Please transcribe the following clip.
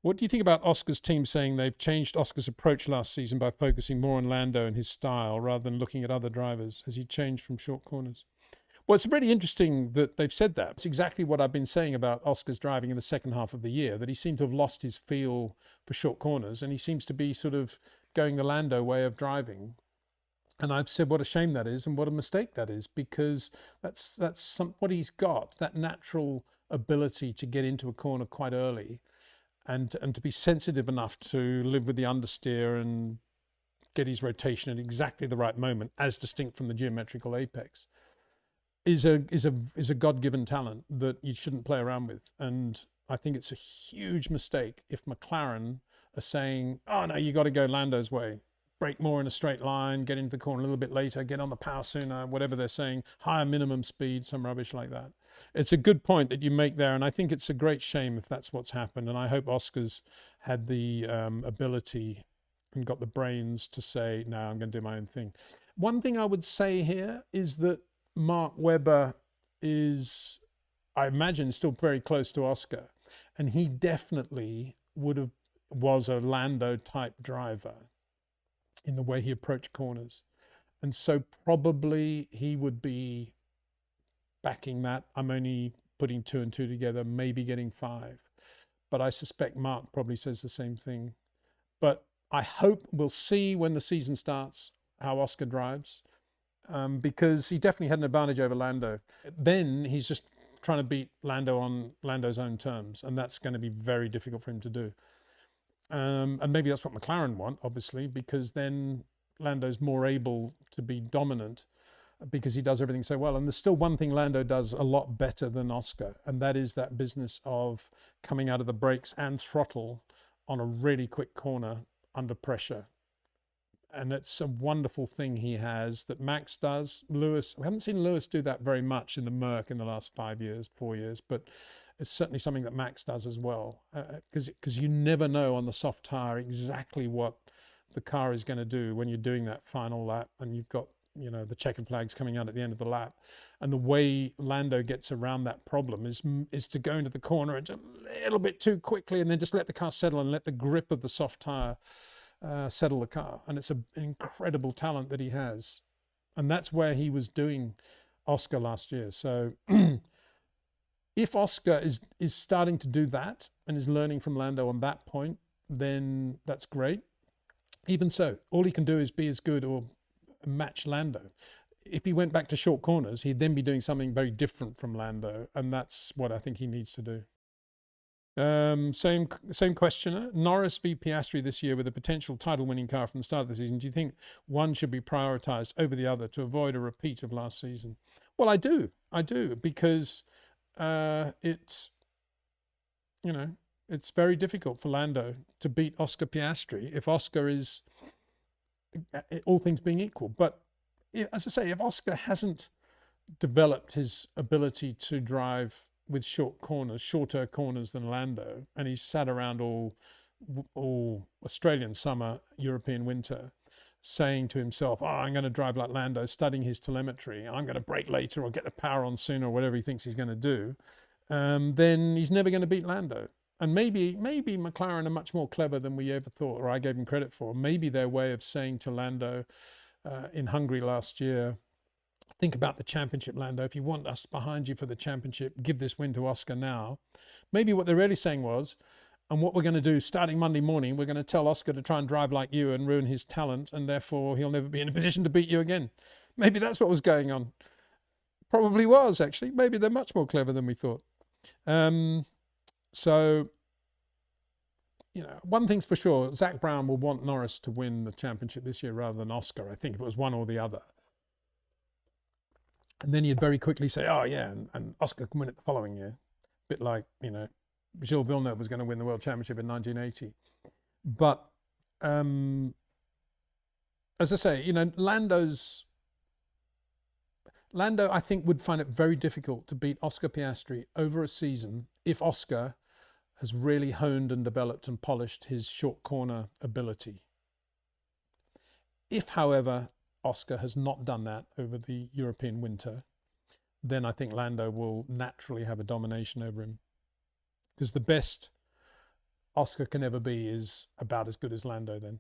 What do you think about Oscar's team saying they've changed Oscar's approach last season by focusing more on Lando and his style rather than looking at other drivers? Has he changed from short corners? Well, it's really interesting that they've said that. It's exactly what I've been saying about Oscar's driving in the second half of the year, that he seemed to have lost his feel for short corners, and he seems to be sort of going the Lando way of driving. And I've said what a shame that is and what a mistake that is, because that's what he's got, that natural ability to get into a corner quite early and to be sensitive enough to live with the understeer and get his rotation at exactly the right moment, as distinct from the geometrical apex, is a God-given talent that you shouldn't play around with. And I think it's a huge mistake if McLaren are saying, oh no, you got to go Lando's way, brake more in a straight line, get into the corner a little bit later, get on the power sooner, whatever they're saying, higher minimum speed, some rubbish like that. It's a good point that you make there, and I think it's a great shame if that's what's happened. And I hope Oscar's had the ability and got the brains to say, no, I'm going to do my own thing. One thing I would say here is that Mark Webber is, I imagine, still very close to Oscar, and he definitely was a Lando type driver in the way he approached corners, and so probably he would be backing that. I'm only putting 2 and 2 together, maybe getting 5, but I suspect Mark probably says the same thing. But I hope we'll see when the season starts how Oscar drives, because he definitely had an advantage over Lando. Then he's just trying to beat Lando on Lando's own terms, and that's going to be very difficult for him to do. And maybe that's what McLaren want, obviously, because then Lando's more able to be dominant because he does everything so well. And there's still one thing Lando does a lot better than Oscar, and that is that business of coming out of the brakes and throttle on a really quick corner under pressure. And it's a wonderful thing he has that Max does. Lewis, we haven't seen Lewis do that very much in the Merc in the last 4 years, but it's certainly something that Max does as well. Because you never know on the soft tire exactly what the car is going to do when you're doing that final lap and you've got, you know, the checkered flags coming out at the end of the lap. And the way Lando gets around that problem is to go into the corner and just a little bit too quickly and then just let the car settle and let the grip of the soft tire settle the car. And it's an incredible talent that he has. And that's where he was doing Oscar last year. So if Oscar is starting to do that and is learning from Lando on that point, then that's great. Even so, all he can do is be as good or match Lando. If he went back to short corners, he'd then be doing something very different from Lando, and that's what I think he needs to do. Same questioner. Norris v Piastri this year with a potential title-winning car from the start of the season. Do you think one should be prioritized over the other to avoid a repeat of last season? Well, I do, because it's, you know, it's very difficult for Lando to beat Oscar Piastri if Oscar is, all things being equal. But as I say, if Oscar hasn't developed his ability to drive with shorter corners than Lando, and he's sat around all Australian summer, European winter, saying to himself, oh, I'm going to drive like Lando, studying his telemetry, I'm going to brake later or get the power on sooner or whatever he thinks he's going to do, then he's never going to beat Lando. And maybe McLaren are much more clever than we ever thought, or I gave him credit for. Maybe their way of saying to Lando in Hungary last year, think about the championship, Lando. If you want us behind you for the championship, give this win to Oscar now. Maybe what they're really saying was, and what we're going to do starting Monday morning, we're going to tell Oscar to try and drive like you and ruin his talent, and therefore he'll never be in a position to beat you again. Maybe that's what was going on. Probably was, actually. Maybe they're much more clever than we thought. So, you know, one thing's for sure, Zach Brown will want Norris to win the championship this year rather than Oscar, I think, if it was one or the other. And then you'd very quickly say, oh, yeah, and Oscar can win it the following year. A bit like, you know, Gilles Villeneuve was going to win the World Championship in 1980. But as I say, you know, Lando, I think, would find it very difficult to beat Oscar Piastri over a season if Oscar has really honed and developed and polished his short corner ability. If, however, Oscar has not done that over the European winter, then I think Lando will naturally have a domination over him. Because the best Oscar can ever be is about as good as Lando then.